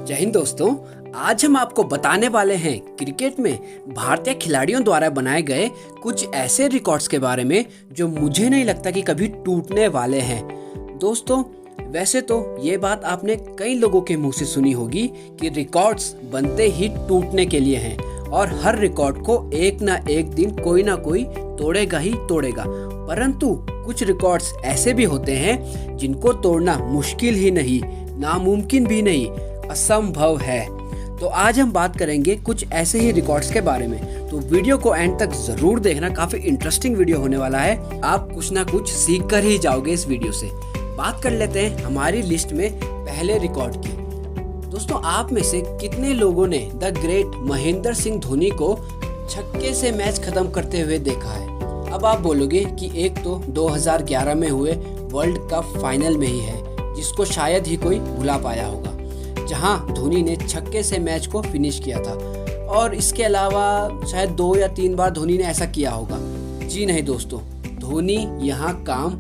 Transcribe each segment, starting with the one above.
जय हिंद दोस्तों। आज हम आपको बताने वाले हैं क्रिकेट में भारतीय खिलाड़ियों द्वारा बनाए गए कुछ ऐसे रिकॉर्ड्स के बारे में जो मुझे नहीं लगता कि कभी टूटने वाले हैं। दोस्तों, वैसे तो ये बात आपने कई लोगों के मुंह से सुनी होगी कि रिकॉर्ड्स बनते ही टूटने के लिए हैं और हर रिकॉर्ड को एक ना एक दिन कोई ना कोई तोड़ेगा ही तोड़ेगा। परंतु कुछ रिकॉर्ड्स ऐसे भी होते हैं जिनको तोड़ना मुश्किल ही नहीं, नामुमकिन भी नहीं, असंभव है। तो आज हम बात करेंगे कुछ ऐसे ही रिकॉर्ड्स के बारे में। तो वीडियो को एंड तक जरूर देखना, काफी इंटरेस्टिंग वीडियो होने वाला है। आप कुछ ना कुछ सीख कर ही जाओगे इस वीडियो से। बात कर लेते हैं हमारी लिस्ट में पहले रिकॉर्ड की। दोस्तों, आप में से कितने लोगों ने द ग्रेट महेंद्र सिंह धोनी को छक्के से मैच खत्म करते हुए देखा है? अब आप बोलोगे कि एक तो 2011 में हुए वर्ल्ड कप फाइनल में ही है, जिसको शायद ही कोई भुला पाया होगा, जहां धोनी ने छक्के से मैच को फिनिश किया था। और इसके अलावा शायद 2 या 3 बार धोनी ने ऐसा किया होगा। जी नहीं दोस्तों, धोनी यहां काम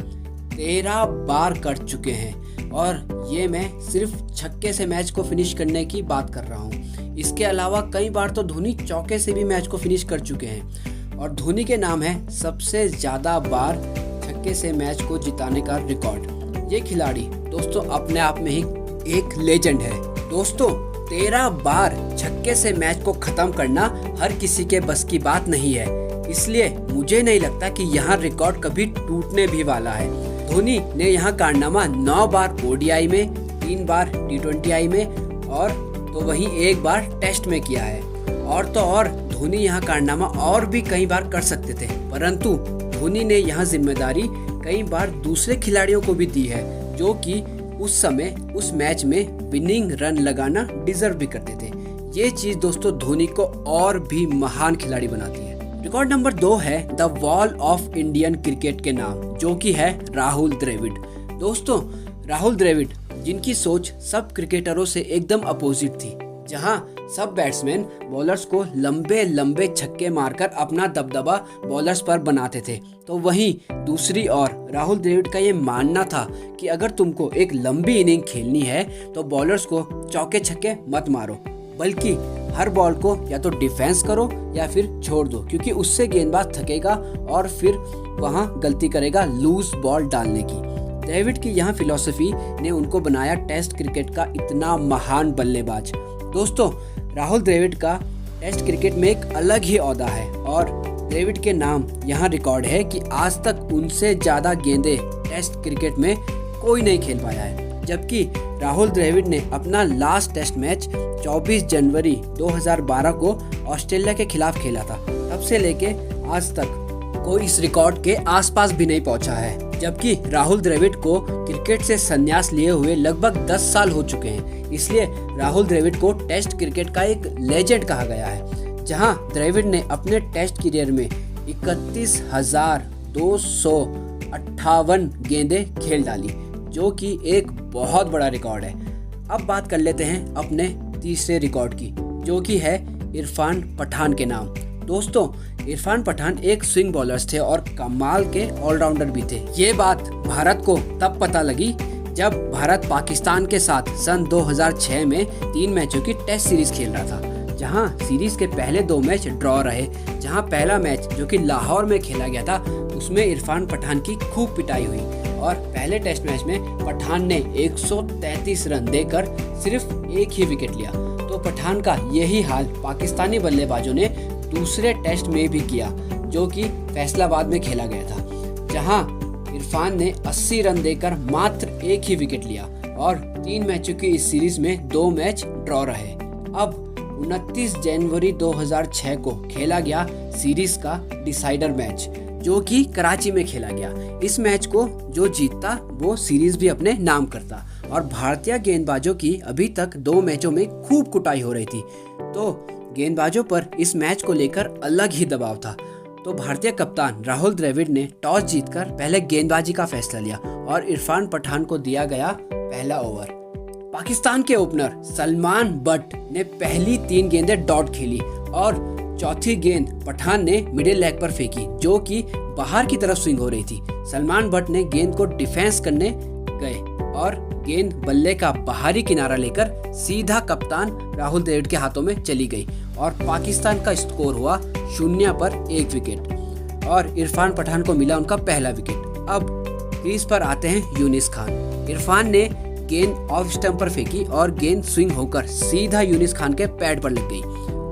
13 बार कर चुके हैं और ये मैं सिर्फ छक्के से मैच को फिनिश करने की बात कर रहा हूं। इसके अलावा कई बार तो धोनी चौके से भी मैच को फिनिश कर चुके हैं और धोनी के नाम है सबसे ज्यादा बार छक्के से मैच को जिताने का रिकॉर्ड। ये खिलाड़ी दोस्तों अपने आप में ही एक लेजेंड है। दोस्तों, 13 बार छक्के से मैच को खत्म करना हर किसी के बस की बात नहीं है, इसलिए मुझे नहीं लगता कि यहाँ रिकॉर्ड कभी टूटने भी वाला है। धोनी ने यहाँ कारनामा 9 बार ओडीआई में, 3 बार टी20आई में और तो वहीं 1 बार टेस्ट में किया है। और तो और धोनी यहाँ कारनामा और भी कई बार कर सकते थे, परंतु धोनी ने यहाँ जिम्मेदारी कई बार दूसरे खिलाड़ियों को भी दी है, जो कि उस समय उस मैच में विनिंग रन लगाना डिजर्व भी करते थे। ये चीज दोस्तों धोनी को और भी महान खिलाड़ी बनाती है। रिकॉर्ड नंबर 2 है the wall of Indian cricket के नाम, जो कि है राहुल द्रविड़। दोस्तों, राहुल द्रविड़ जिनकी सोच सब क्रिकेटरों से एकदम अपोजिट थी, जहां सब बैट्समैन बॉलर्स को लंबे लंबे छक्के मारकर अपना दबदबा बॉलर्स पर बनाते थे, तो वहीं दूसरी ओर राहुल द्रविड़ का ये मानना था कि अगर तुमको एक लंबी इनिंग खेलनी है तो बॉलर्स को चौके छक्के मत मारो, बल्कि हर बॉल को या तो डिफेंस करो या फिर छोड़ दो, क्योंकि उससे गेंदबाज थकेगा और फिर वहां गलती करेगा लूज बॉल डालने की। द्रविड़ की यह फिलॉसफी ने उनको बनाया टेस्ट क्रिकेट का इतना महान बल्लेबाज। दोस्तों, राहुल द्रविड़ का टेस्ट क्रिकेट में एक अलग ही ओहदा है और द्रविड़ के नाम यहाँ रिकॉर्ड है कि आज तक उनसे ज्यादा गेंदें टेस्ट क्रिकेट में कोई नहीं खेल पाया है। जबकि राहुल द्रविड़ ने अपना लास्ट टेस्ट मैच 24 जनवरी 2012 को ऑस्ट्रेलिया के खिलाफ खेला था। तब से लेके आज तक कोई इस रिकॉर्ड के आसपास भी नहीं पहुंचा है। जबकि राहुल द्रविड़ को क्रिकेट से संन्यास लिए हुए लगभग 10 साल हो चुके हैं, इसलिए राहुल द्रविड़ को टेस्ट क्रिकेट का एक लेजेंड कहा गया है। जहां द्रविड़ ने अपने टेस्ट करियर में 31,258 गेंदें खेल डाली, जो कि एक बहुत बड़ा रिकॉर्ड है। अब बात कर लेते हैं अपने तीसरे रिकॉर्ड की, जो कि है इरफान पठान के नाम। दोस्तों, इरफान पठान एक स्विंग बॉलर्स थे और कमाल के ऑलराउंडर भी थे। ये बात भारत को तब पता लगी जब भारत पाकिस्तान के साथ सन 2006 में 3 मैचों की टेस्ट सीरीज खेल रहा था, जहां सीरीज के पहले 2 मैच ड्रॉ रहे। जहां पहला मैच जो कि लाहौर में खेला गया था, उसमें इरफान पठान की खूब पिटाई हुई और पहले टेस्ट मैच में पठान ने 133 रन देकर सिर्फ एक ही विकेट लिया। तो पठान का यही हाल पाकिस्तानी बल्लेबाजों ने दूसरे टेस्ट में भी किया, जो कि फैसलाबाद में खेला गया था, जहां इरफान ने 80 रन देकर मात्र एक ही विकेट लिया और 3 मैचों की इस सीरीज में 2 मैच ड्रॉ रहे। अब 29 जनवरी 2006 को खेला गया सीरीज का डिसाइडर मैच, जो कि कराची में खेला गया। इस मैच को जो जीतता वो सीरीज भी अपने नाम करता और भारतीय गेंदबाजों की अभी तक 2 मैचों में खूब कुटाई हो रही थी, तो गेंदबाजों पर इस मैच को लेकर अलग ही दबाव था। तो भारतीय कप्तान राहुल द्रविड़ ने टॉस जीतकर पहले गेंदबाजी का फैसला लिया और इरफान पठान को दिया गया पहला ओवर। पाकिस्तान के ओपनर सलमान बट ने पहली 3 गेंदें डॉट खेली और चौथी गेंद पठान ने मिडिल लेग पर फेंकी, जो कि बाहर की तरफ स्विंग हो रही थी। सलमान बट ने गेंद को डिफेंस करने गए और गेंद बल्ले का बाहरी किनारा लेकर सीधा कप्तान राहुल द्रविड़ के हाथों में चली गई और पाकिस्तान का स्कोर हुआ 0 पर 1 विकेट और इरफान पठान को मिला उनका पहला विकेट। अब क्रीज पर आते हैं यूनिस खान। इरफान ने गेंद ऑफ स्टंप पर फेंकी और गेंद स्विंग होकर सीधा यूनिस खान के पैड पर लग गई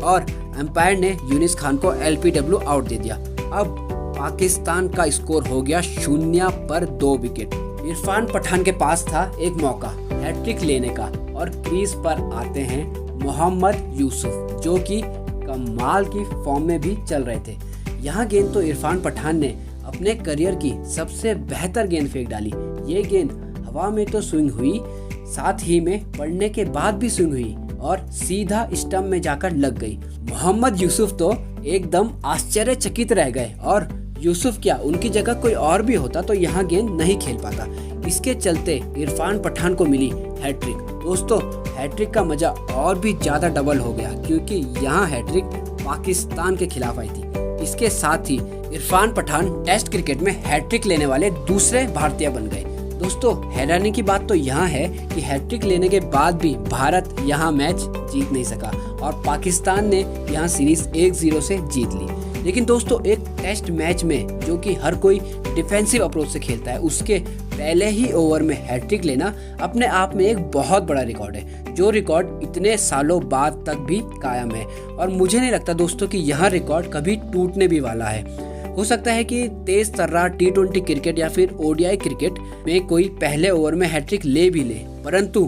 और अंपायर ने यूनिस खान को LPW आउट दे दिया। अब पाकिस्तान का स्कोर हो गया 0 पर 2 विकेट। इरफान पठान के पास था एक मौका हैट्रिक लेने का और क्रीज पर आते हैं मोहम्मद यूसुफ, जो कि कमाल की फॉर्म में भी चल रहे थे। यहाँ गेंद तो इरफान पठान ने अपने करियर की सबसे बेहतर गेंद फेंक डाली। ये गेंद हवा में तो स्विंग हुई, साथ ही में पड़ने के बाद भी स्विंग हुई और सीधा स्टंप में जाकर लग गई। मोहम्मद यूसुफ तो एकदम आश्चर्यचकित रह गए और यूसुफ क्या, उनकी जगह कोई और भी होता तो यहाँ गेंद नहीं खेल पाता। इसके चलते इरफान पठान को मिली हैट्रिक। दोस्तों, हैट्रिक का मजा और भी ज्यादा डबल हो गया क्योंकि यहाँ हैट्रिक पाकिस्तान के खिलाफ आई थी। इसके साथ ही इरफान पठान टेस्ट क्रिकेट में हैट्रिक लेने वाले दूसरे भारतीय बन गए। दोस्तों, हैरानी की बात तो यहाँ है कि हैट्रिक लेने के बाद भी भारत यहाँ मैच जीत नहीं सका और पाकिस्तान ने यहाँ सीरीज 1-0 से जीत ली। लेकिन दोस्तों, एक टेस्ट मैच में जो कि हर कोई डिफेंसिव अप्रोच से खेलता है, उसके पहले ही ओवर में हैट्रिक लेना अपने आप में एक बहुत बड़ा रिकॉर्ड है, जो रिकॉर्ड इतने सालों बाद तक भी कायम है। और मुझे नहीं लगता दोस्तों कि यह रिकॉर्ड कभी टूटने भी वाला है। हो सकता है कि तेज तर्रार T20 क्रिकेट या फिर ODI क्रिकेट में कोई पहले ओवर में हैट्रिक ले भी ले, परंतु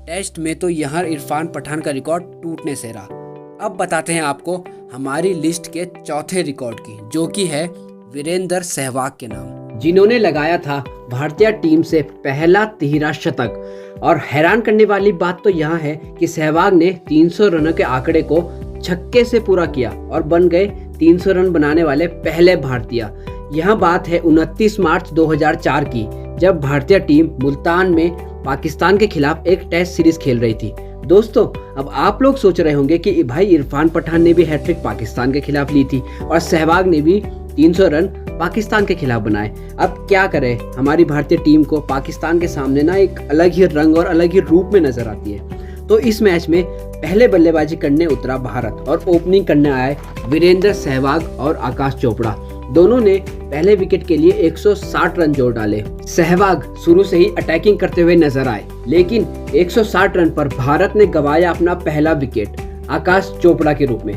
टेस्ट में तो यहाँ इरफान पठान का रिकॉर्ड टूटने से रहा। अब बताते हैं आपको हमारी लिस्ट के चौथे रिकॉर्ड की, जो कि है वीरेंद्र सहवाग के नाम, जिन्होंने लगाया था भारतीय टीम से पहला तिहरा शतक। और हैरान करने वाली बात तो यहाँ है कि सहवाग ने 300 रनों के आंकड़े को छक्के से पूरा किया और बन गए 300 रन बनाने वाले पहले भारतीय। यह बात है 29 मार्च 2004 की, जब भारतीय टीम मुल्तान में पाकिस्तान के खिलाफ एक टेस्ट सीरीज खेल रही थी। दोस्तों, अब आप लोग सोच रहे होंगे कि भाई इरफान पठान ने भी हैट्रिक पाकिस्तान के खिलाफ ली थी और सहवाग ने भी 300 रन पाकिस्तान के खिलाफ बनाए। अब क्या करें, हमारी भारतीय टीम को पाकिस्तान के सामने ना एक अलग ही रंग और अलग ही रूप में नजर आती है। तो इस मैच में पहले बल्लेबाजी करने उतरा भारत और ओपनिंग करने आए वीरेंद्र सहवाग और आकाश चोपड़ा। दोनों ने पहले विकेट के लिए 160 रन जोड़ डाले। सहवाग शुरू से ही अटैकिंग करते हुए नजर आए, लेकिन 160 रन पर भारत ने गंवाया अपना पहला विकेट आकाश चोपड़ा के रूप में।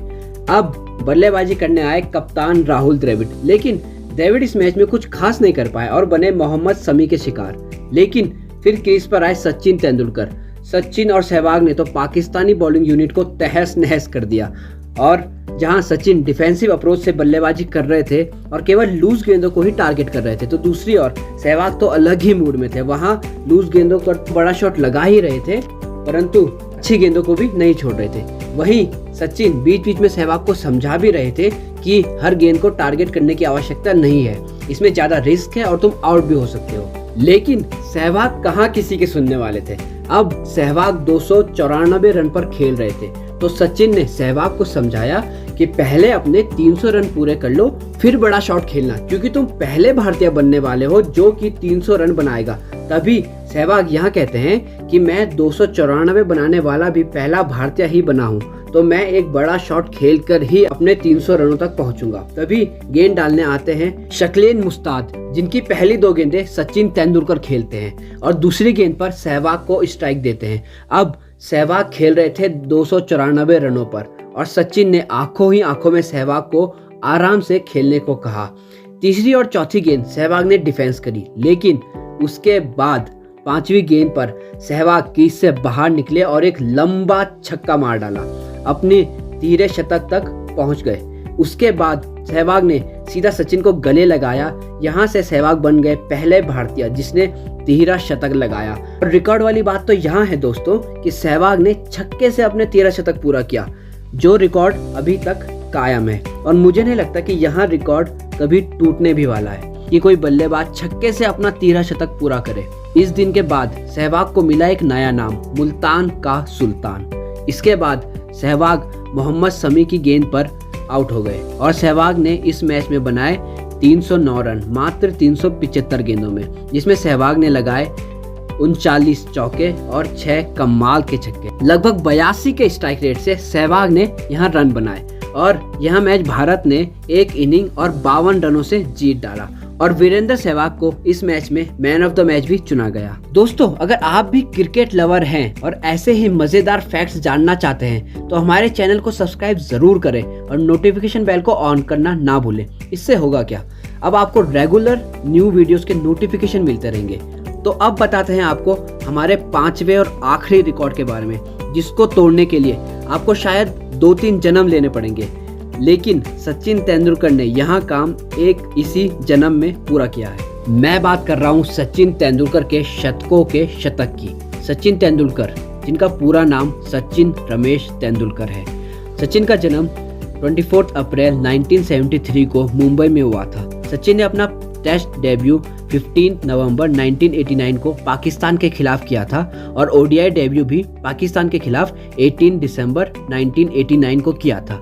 अब बल्लेबाजी करने आए कप्तान राहुल द्रविड़, लेकिन द्रविड़ इस मैच में कुछ खास नहीं कर पाए और बने मोहम्मद शमी के शिकार। लेकिन फिर क्रीज पर आए सचिन तेंदुलकर। सचिन और सहवाग ने तो पाकिस्तानी बॉलिंग यूनिट को तहस नहस कर दिया और जहां सचिन डिफेंसिव अप्रोच से बल्लेबाजी कर रहे थे और केवल लूज गेंदों को ही टारगेट कर रहे थे, तो दूसरी ओर सहवाग तो अलग ही मूड में थे। वहां लूज गेंदों पर बड़ा शॉट लगा ही रहे थे, परंतु अच्छी गेंदों को भी नहीं छोड़ रहे थे। वहीं सचिन बीच बीच में सहवाग को समझा भी रहे थे कि हर गेंद को टारगेट करने की आवश्यकता नहीं है, इसमें ज्यादा रिस्क है और तुम आउट भी हो सकते हो। लेकिन सहवाग कहाँ किसी के सुनने वाले थे। अब सहवाग 294 रन पर खेल रहे थे, तो सचिन ने सहवाग को समझाया कि पहले अपने 300 रन पूरे कर लो, फिर बड़ा शॉट खेलना, क्योंकि तुम पहले भारतीय बनने वाले हो जो कि 300 रन बनाएगा। तभी सहवाग यहाँ कहते हैं कि मैं 294 बनाने वाला भी पहला भारतीय ही बना हूँ, तो मैं एक बड़ा शॉट खेलकर ही अपने 300 रनों तक पहुंचूंगा। तभी गेंद डालने आते हैं शकील मुस्ताद, जिनकी पहली 2 गेंदें सचिन तेंदुलकर खेलते हैं और दूसरी गेंद पर सहवाग को स्ट्राइक देते हैं। अब सहवाग खेल रहे थे 294 रनों पर और सचिन ने आंखों ही आंखों में सहवाग को आराम से खेलने को कहा। तीसरी और चौथी गेंद सहवाग ने डिफेंस करी, लेकिन उसके बाद 5वीं गेंद पर सहवाग क्रीज से बाहर निकले और एक लंबा छक्का मार डाला, अपने तिहरे शतक तक पहुंच गए। उसके बाद सहवाग ने सीधा सचिन को गले लगाया। यहाँ से सहवाग बन गए पहले भारतीय जिसने तिहरा शतक लगाया। और रिकॉर्ड वाली बात तो यहाँ है दोस्तों कि सहवाग ने छक्के से अपने तिहरा शतक पूरा किया, जो रिकॉर्ड अभी तक कायम है और मुझे नहीं लगता कि यहाँ रिकॉर्ड कभी टूटने भी वाला है कि कोई बल्लेबाज छक्के से अपना तिहरा शतक पूरा करे। इस दिन के बाद सहवाग को मिला एक नया नाम, मुल्तान का सुल्तान। इसके बाद सहवाग मोहम्मद शमी की गेंद पर आउट हो गए और सहवाग ने इस मैच में बनाए 309 रन मात्र 375 गेंदों में, जिसमें सहवाग ने लगाए 39 चौके और 6 कमाल के छक्के। लगभग 82 के स्ट्राइक रेट से सहवाग ने यहाँ रन बनाए और यह मैच भारत ने 1 इनिंग और 52 रनों से जीत डाला और वीरेंद्र सहवाग को इस मैच में मैन ऑफ द मैच भी चुना गया। दोस्तों, अगर आप भी क्रिकेट लवर हैं और ऐसे ही मजेदार फैक्ट्स जानना चाहते हैं तो हमारे चैनल को सब्सक्राइब जरूर करें और नोटिफिकेशन बेल को ऑन करना ना भूलें। इससे होगा क्या, अब आपको रेगुलर न्यू वीडियोस के नोटिफिकेशन मिलते रहेंगे। तो अब बताते हैं आपको हमारे 5वें और आखिरी रिकॉर्ड के बारे में, जिसको तोड़ने के लिए आपको शायद 2-3 जन्म लेने पड़ेंगे, लेकिन सचिन तेंदुलकर ने यहाँ काम एक इसी जन्म में पूरा किया है। मैं बात कर रहा हूँ सचिन तेंदुलकर के शतकों के शतक की। सचिन तेंदुलकर, जिनका पूरा नाम सचिन रमेश तेंदुलकर है। सचिन का जन्म 24 अप्रैल 1973 को मुंबई में हुआ था। सचिन ने अपना टेस्ट डेब्यू 15 नवंबर 1989 को पाकिस्तान के खिलाफ किया था और ओडीआई डेब्यू भी पाकिस्तान के खिलाफ 18 दिसंबर 1989 को किया था।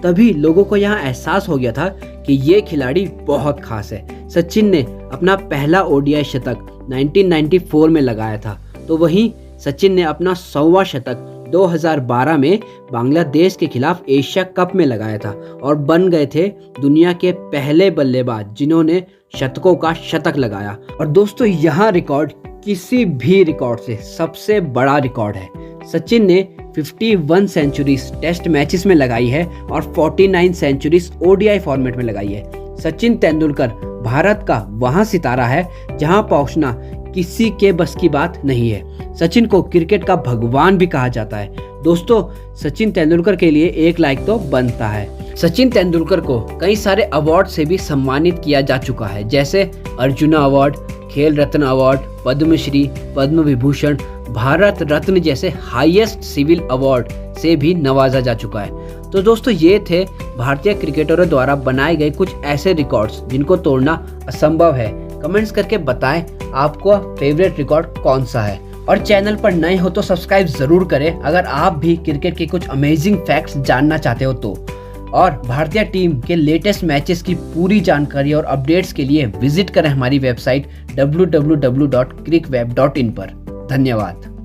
तभी लोगों को यहाँ एहसास हो गया था कि ये खिलाड़ी बहुत खास है। सचिन ने अपना पहला ओडीआई शतक 1994 में लगाया था, तो वहीं सचिन ने अपना 100वां शतक 2012 में बांग्लादेश के खिलाफ एशिया कप में लगाया था और बन गए थे दुनिया के पहले बल्लेबाज जिन्होंने शतकों का शतक लगाया। और दोस्तों, यह रिकॉर्ड किसी भी रिकॉर्ड से सबसे बड़ा रिकॉर्ड है। सचिन ने 51 सेंचुरीज टेस्ट मैचेस में लगाई है और 49 सेंचुरीज ओडीआई फॉर्मेट में लगाई है। सचिन तेंदुलकर भारत का वहां सितारा है जहां पहुंचना किसी के बस की बात नहीं है। सचिन को क्रिकेट का भगवान भी कहा जाता है। दोस्तों, सचिन तेंदुलकर के लिए एक लाइक तो बनता है। सचिन तेंदुलकर को कई सारे अवार्ड से भी सम्मानित किया जा चुका है, जैसे अर्जुना अवार्ड, खेल रत्न अवार्ड, पद्मश्री, पद्म विभूषण, भारत रत्न जैसे हाईएस्ट सिविल अवार्ड से भी नवाजा जा चुका है। तो दोस्तों, ये थे भारतीय क्रिकेटरों द्वारा बनाए गए कुछ ऐसे रिकॉर्ड्स जिनको तोड़ना असंभव है। कमेंट्स करके बताएं आपको फेवरेट रिकॉर्ड कौन सा है, और चैनल पर नए हो तो सब्सक्राइब जरूर करें अगर आप भी क्रिकेट के कुछ अमेजिंग फैक्ट्स जानना चाहते हो तो। और भारतीय टीम के लेटेस्ट मैचेस की पूरी जानकारी और अपडेट्स के लिए विजिट करें हमारी वेबसाइट www.cricweb.in पर। धन्यवाद।